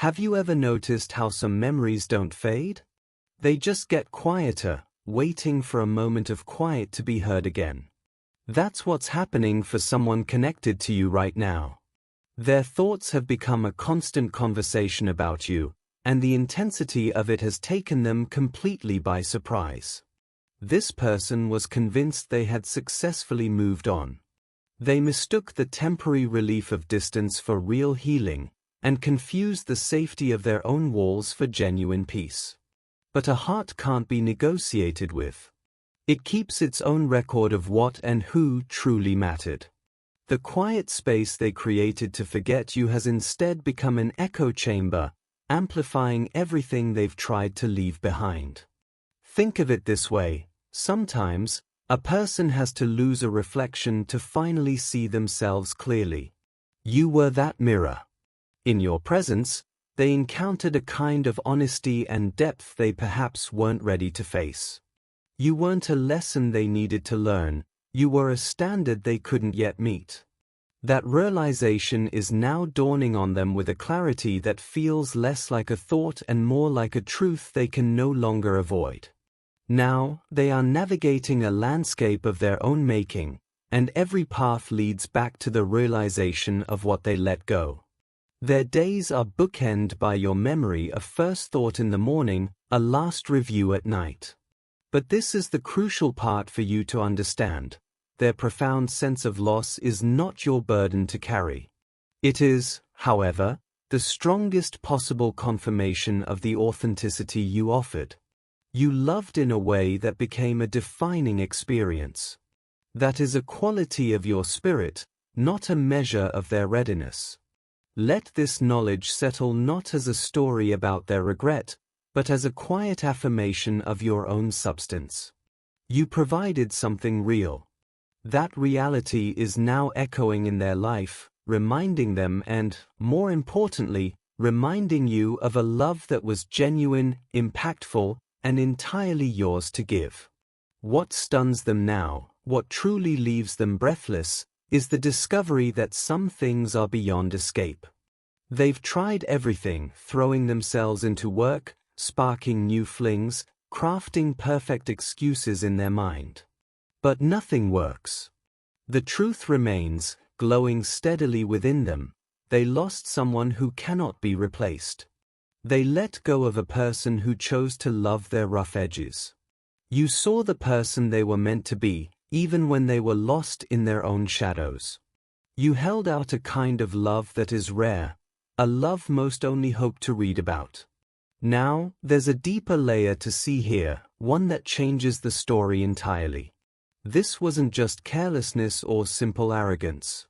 Have you ever noticed how some memories don't fade? They just get quieter, waiting for a moment of quiet to be heard again. That's what's happening for someone connected to you right now. Their thoughts have become a constant conversation about you, and the intensity of it has taken them completely by surprise. This person was convinced they had successfully moved on. They mistook the temporary relief of distance for real healing, and confused the safety of their own walls for genuine peace. But a heart can't be negotiated with. It keeps its own record of what and who truly mattered. The quiet space they created to forget you has instead become an echo chamber, amplifying everything they've tried to leave behind. Think of it this way: sometimes, a person has to lose a reflection to finally see themselves clearly. You were that mirror. In your presence, they encountered a kind of honesty and depth they perhaps weren't ready to face. You weren't a lesson they needed to learn, you were a standard they couldn't yet meet. That realization is now dawning on them with a clarity that feels less like a thought and more like a truth they can no longer avoid. Now, they are navigating a landscape of their own making, and every path leads back to the realization of what they let go. Their days are bookended by your memory, a first thought in the morning, a last review at night. But this is the crucial part for you to understand. Their profound sense of loss is not your burden to carry. It is, however, the strongest possible confirmation of the authenticity you offered. You loved in a way that became a defining experience. That is a quality of your spirit, not a measure of their readiness. Let this knowledge settle not as a story about their regret, but as a quiet affirmation of your own substance. You provided something real. That reality is now echoing in their life, reminding them and, more importantly, reminding you of a love that was genuine, impactful, and entirely yours to give. What stuns them now, what truly leaves them breathless, is the discovery that some things are beyond escape. They've tried everything, throwing themselves into work, sparking new flings, crafting perfect excuses in their mind. But nothing works. The truth remains, glowing steadily within them: they lost someone who cannot be replaced. They let go of a person who chose to love their rough edges. You saw the person they were meant to be, even when they were lost in their own shadows. You held out a kind of love that is rare, a love most only hope to read about. Now, there's a deeper layer to see here, one that changes the story entirely. This wasn't just carelessness or simple arrogance.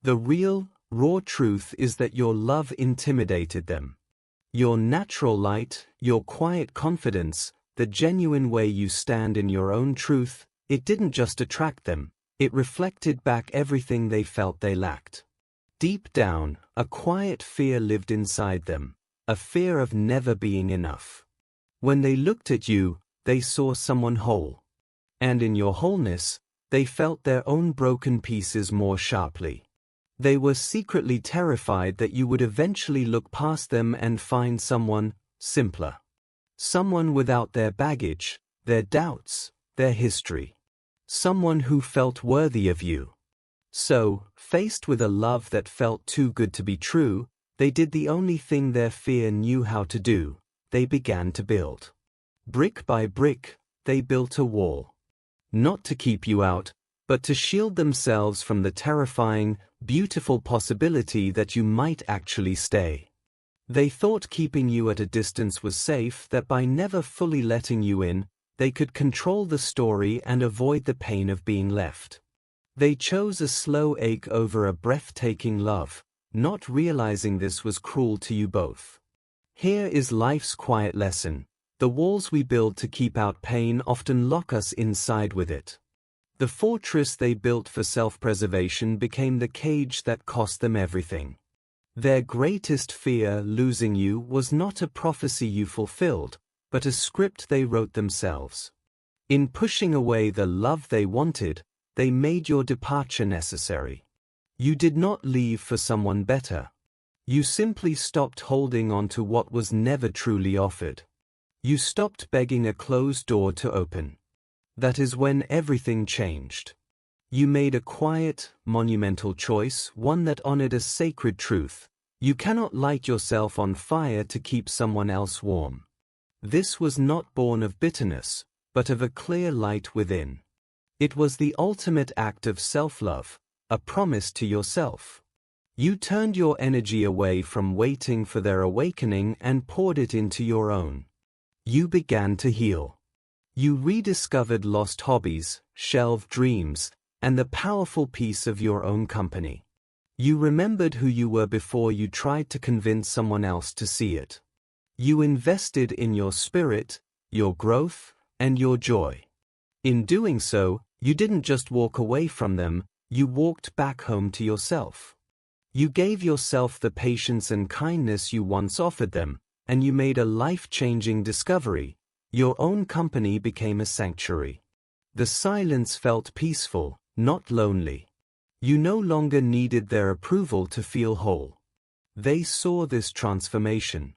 The real, raw truth is that your love intimidated them. Your natural light, your quiet confidence, the genuine way you stand in your own truth, it didn't just attract them, it reflected back everything they felt they lacked. Deep down, a quiet fear lived inside them, a fear of never being enough. When they looked at you, they saw someone whole. And in your wholeness, they felt their own broken pieces more sharply. They were secretly terrified that you would eventually look past them and find someone simpler. Someone without their baggage, their doubts, their history. Someone who felt worthy of you. So, faced with a love that felt too good to be true, they did the only thing their fear knew how to do: they began to build. Brick by brick, they built a wall. Not to keep you out, but to shield themselves from the terrifying, beautiful possibility that you might actually stay. They thought keeping you at a distance was safe, that by never fully letting you in, they could control the story and avoid the pain of being left. They chose a slow ache over a breathtaking love, not realizing this was cruel to you both. Here is life's quiet lesson: the walls we build to keep out pain often lock us inside with it. The fortress they built for self-preservation became the cage that cost them everything. Their greatest fear, losing you, was not a prophecy you fulfilled, but a script they wrote themselves. In pushing away the love they wanted, they made your departure necessary. You did not leave for someone better. You simply stopped holding on to what was never truly offered. You stopped begging a closed door to open. That is when everything changed. You made a quiet, monumental choice, one that honored a sacred truth. You cannot light yourself on fire to keep someone else warm. This was not born of bitterness, but of a clear light within. It was the ultimate act of self-love, a promise to yourself. You turned your energy away from waiting for their awakening and poured it into your own. You began to heal. You rediscovered lost hobbies, shelved dreams, and the powerful peace of your own company. You remembered who you were before you tried to convince someone else to see it. You invested in your spirit, your growth, and your joy. In doing so, you didn't just walk away from them, you walked back home to yourself. You gave yourself the patience and kindness you once offered them, and you made a life-changing discovery. Your own company became a sanctuary. The silence felt peaceful, not lonely. You no longer needed their approval to feel whole. They saw this transformation.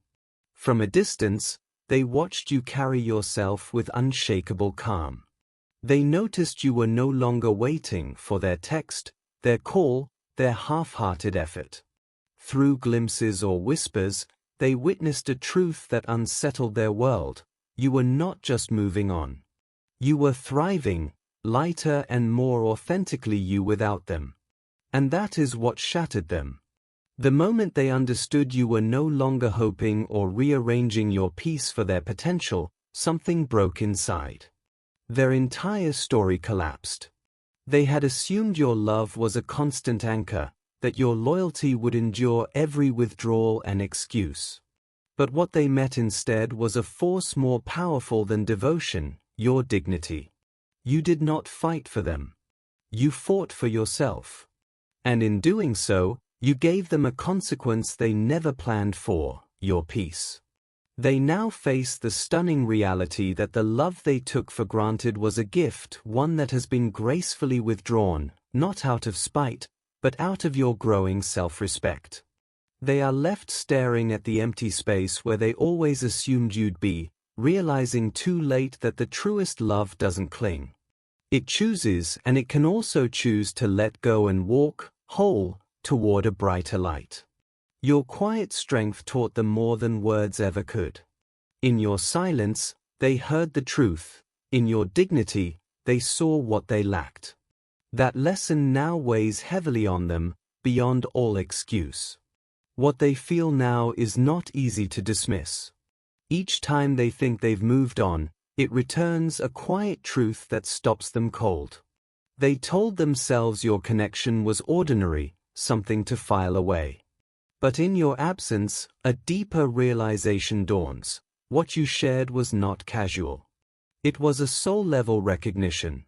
From a distance, they watched you carry yourself with unshakable calm. They noticed you were no longer waiting for their text, their call, their half-hearted effort. Through glimpses or whispers, they witnessed a truth that unsettled their world. You were not just moving on. You were thriving, lighter and more authentically you without them. And that is what shattered them. The moment they understood you were no longer hoping or rearranging your piece for their potential, something broke inside. Their entire story collapsed. They had assumed your love was a constant anchor, that your loyalty would endure every withdrawal and excuse. But what they met instead was a force more powerful than devotion, your dignity. You did not fight for them. You fought for yourself. And in doing so, you gave them a consequence they never planned for, your peace. They now face the stunning reality that the love they took for granted was a gift, one that has been gracefully withdrawn, not out of spite, but out of your growing self-respect. They are left staring at the empty space where they always assumed you'd be, realizing too late that the truest love doesn't cling. It chooses, and it can also choose to let go and walk, whole, toward a brighter light. Your quiet strength taught them more than words ever could. In your silence, they heard the truth. In your dignity, they saw what they lacked. That lesson now weighs heavily on them, beyond all excuse. What they feel now is not easy to dismiss. Each time they think they've moved on, it returns a quiet truth that stops them cold. They told themselves your connection was ordinary, something to file away. But in your absence, a deeper realization dawns. What you shared was not casual. It was a soul-level recognition.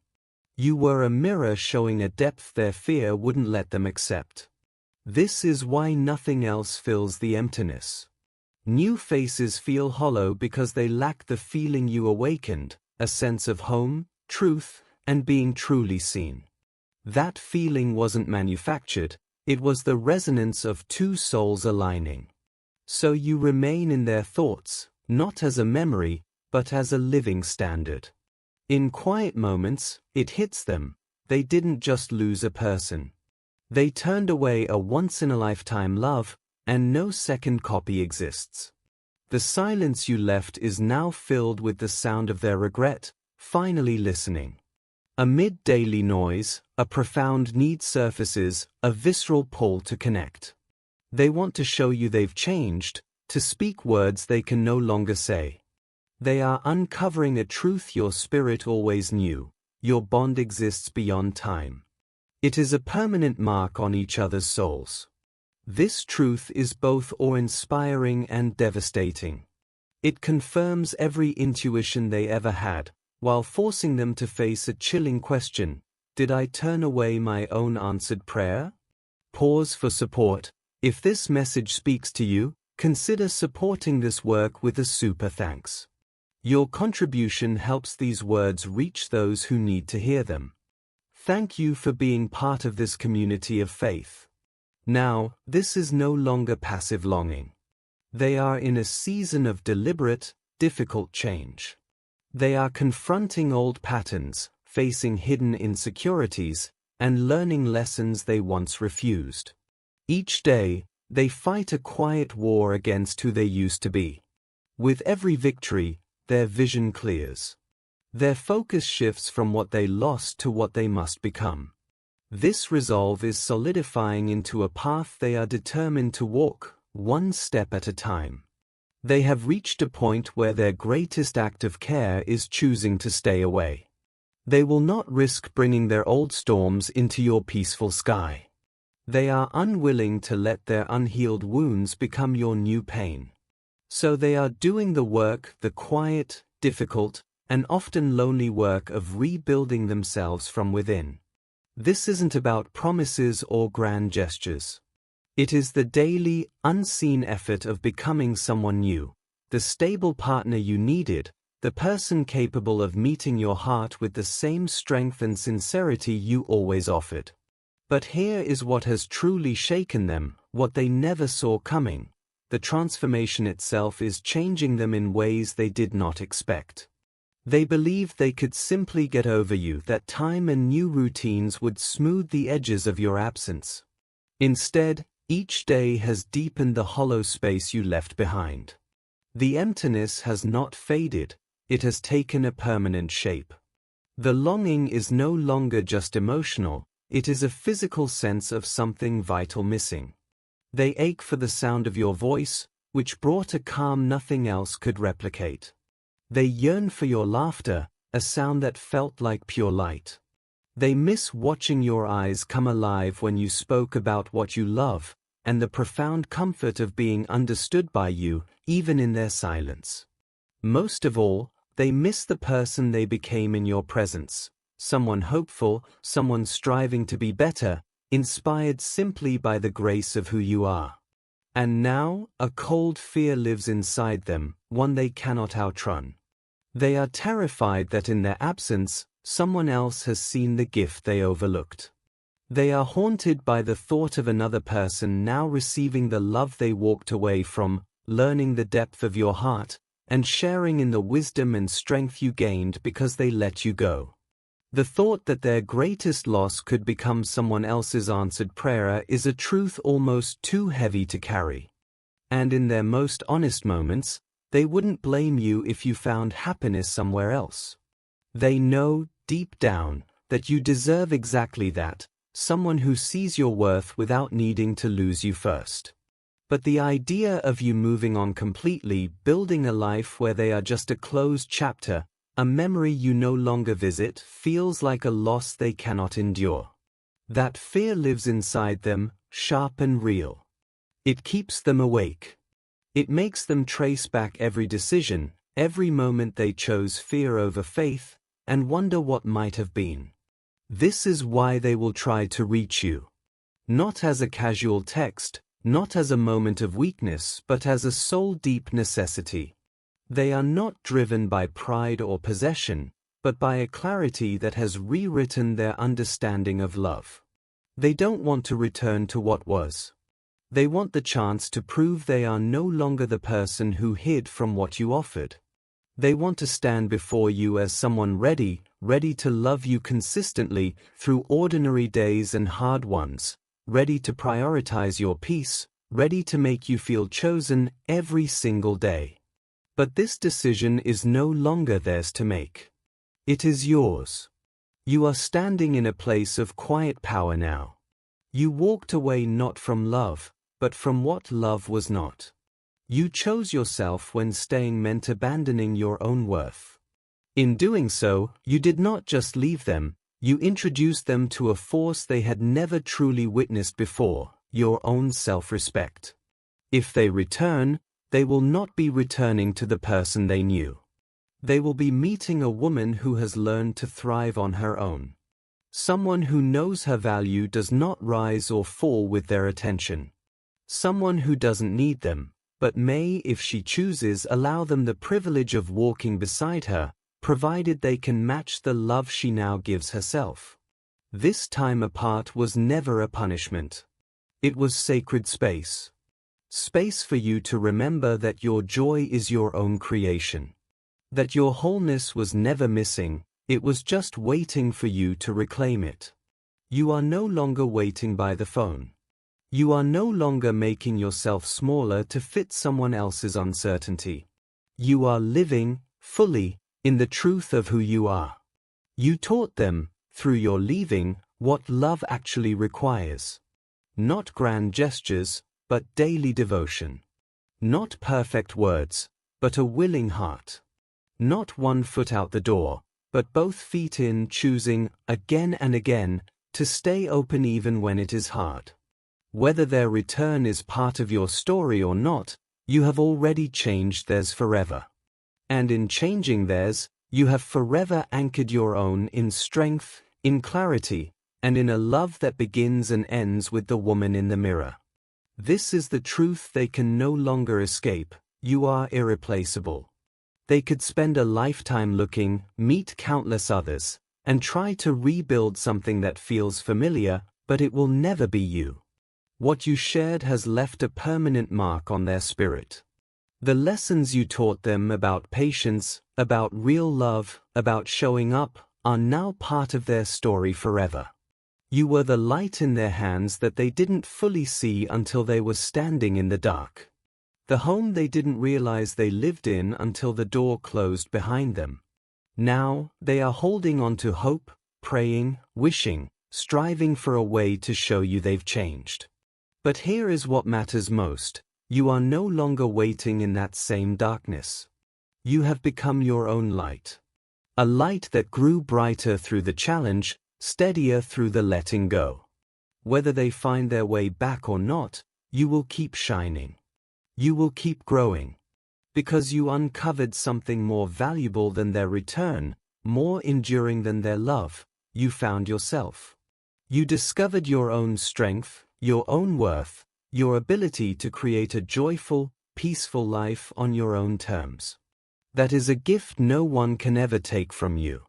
You were a mirror showing a depth their fear wouldn't let them accept. This is why nothing else fills the emptiness. New faces feel hollow because they lack the feeling you awakened, a sense of home, truth, and being truly seen. That feeling wasn't manufactured. It was the resonance of two souls aligning. So you remain in their thoughts, not as a memory, but as a living standard. In quiet moments, it hits them. They didn't just lose a person. They turned away a once-in-a-lifetime love, and no second copy exists. The silence you left is now filled with the sound of their regret, finally listening. Amid daily noise, a profound need surfaces, a visceral pull to connect. They want to show you they've changed, to speak words they can no longer say. They are uncovering a truth your spirit always knew. Your bond exists beyond time. It is a permanent mark on each other's souls. This truth is both awe-inspiring and devastating. It confirms every intuition they ever had, while forcing them to face a chilling question: did I turn away my own answered prayer? Pause for support. If this message speaks to you, consider supporting this work with a super thanks. Your contribution helps these words reach those who need to hear them. Thank you for being part of this community of faith. Now, this is no longer passive longing. They are in a season of deliberate, difficult change. They are confronting old patterns, facing hidden insecurities, and learning lessons they once refused. Each day, they fight a quiet war against who they used to be. With every victory, their vision clears. Their focus shifts from what they lost to what they must become. This resolve is solidifying into a path they are determined to walk, one step at a time. They have reached a point where their greatest act of care is choosing to stay away. They will not risk bringing their old storms into your peaceful sky. They are unwilling to let their unhealed wounds become your new pain. So they are doing the work, the quiet, difficult, and often lonely work of rebuilding themselves from within. This isn't about promises or grand gestures. It is the daily, unseen effort of becoming someone new, the stable partner you needed, the person capable of meeting your heart with the same strength and sincerity you always offered. But here is what has truly shaken them, what they never saw coming. The transformation itself is changing them in ways they did not expect. They believed they could simply get over you, that time and new routines would smooth the edges of your absence. Instead, each day has deepened the hollow space you left behind. The emptiness has not faded, it has taken a permanent shape. The longing is no longer just emotional, it is a physical sense of something vital missing. They ache for the sound of your voice, which brought a calm nothing else could replicate. They yearn for your laughter, a sound that felt like pure light. They miss watching your eyes come alive when you spoke about what you love, and the profound comfort of being understood by you, even in their silence. Most of all, they miss the person they became in your presence, someone hopeful, someone striving to be better, inspired simply by the grace of who you are. And now, a cold fear lives inside them, one they cannot outrun. They are terrified that in their absence, someone else has seen the gift they overlooked. They are haunted by the thought of another person now receiving the love they walked away from, learning the depth of your heart, and sharing in the wisdom and strength you gained because they let you go. The thought that their greatest loss could become someone else's answered prayer is a truth almost too heavy to carry. And in their most honest moments, they wouldn't blame you if you found happiness somewhere else. They know, deep down, that you deserve exactly that, someone who sees your worth without needing to lose you first. But the idea of you moving on completely, building a life where they are just a closed chapter, a memory you no longer visit, feels like a loss they cannot endure. That fear lives inside them, sharp and real. It keeps them awake. It makes them trace back every decision, every moment they chose fear over faith, and wonder what might have been. This is why they will try to reach you. Not as a casual text, not as a moment of weakness, but as a soul-deep necessity. They are not driven by pride or possession, but by a clarity that has rewritten their understanding of love. They don't want to return to what was. They want the chance to prove they are no longer the person who hid from what you offered. They want to stand before you as someone ready to love you consistently through ordinary days and hard ones, ready to prioritize your peace, ready to make you feel chosen every single day. But this decision is no longer theirs to make. It is yours. You are standing in a place of quiet power now. You walked away not from love, but from what love was not. You chose yourself when staying meant abandoning your own worth. In doing so, you did not just leave them, you introduced them to a force they had never truly witnessed before, your own self-respect. If they return, they will not be returning to the person they knew. They will be meeting a woman who has learned to thrive on her own. Someone who knows her value does not rise or fall with their attention. Someone who doesn't need them, but may, if she chooses, allow them the privilege of walking beside her, provided they can match the love she now gives herself. This time apart was never a punishment. It was sacred space. Space for you to remember that your joy is your own creation. That your wholeness was never missing, it was just waiting for you to reclaim it. You are no longer waiting by the phone. You are no longer making yourself smaller to fit someone else's uncertainty. You are living, fully, in the truth of who you are. You taught them, through your leaving, what love actually requires. Not grand gestures, but daily devotion. Not perfect words, but a willing heart. Not one foot out the door, but both feet in, choosing, again and again, to stay open even when it is hard. Whether their return is part of your story or not, you have already changed theirs forever. And in changing theirs, you have forever anchored your own in strength, in clarity, and in a love that begins and ends with the woman in the mirror. This is the truth they can no longer escape. You are irreplaceable. They could spend a lifetime looking, meet countless others, and try to rebuild something that feels familiar, but it will never be you. What you shared has left a permanent mark on their spirit. The lessons you taught them about patience, about real love, about showing up, are now part of their story forever. You were the light in their hands that they didn't fully see until they were standing in the dark. The home they didn't realize they lived in until the door closed behind them. Now, they are holding on to hope, praying, wishing, striving for a way to show you they've changed. But here is what matters most. You are no longer waiting in that same darkness. You have become your own light. A light that grew brighter through the challenge, steadier through the letting go. Whether they find their way back or not, you will keep shining. You will keep growing. Because you uncovered something more valuable than their return, more enduring than their love. You found yourself. You discovered your own strength, your own worth, your ability to create a joyful, peaceful life on your own terms. That is a gift no one can ever take from you.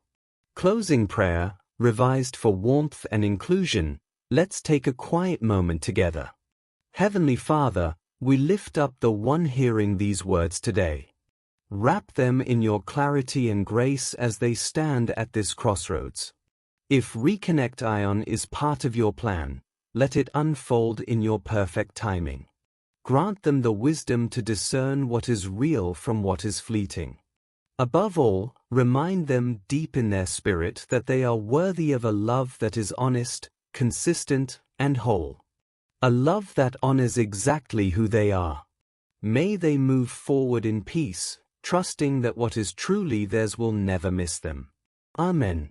Closing prayer, revised for warmth and inclusion. Let's take a quiet moment together. Heavenly Father, we lift up the one hearing these words today. Wrap them in your clarity and grace as they stand at this crossroads. If Reconnect Ion is part of your plan, let it unfold in your perfect timing. Grant them the wisdom to discern what is real from what is fleeting. Above all, remind them deep in their spirit that they are worthy of a love that is honest, consistent, and whole. A love that honors exactly who they are. May they move forward in peace, trusting that what is truly theirs will never miss them. Amen.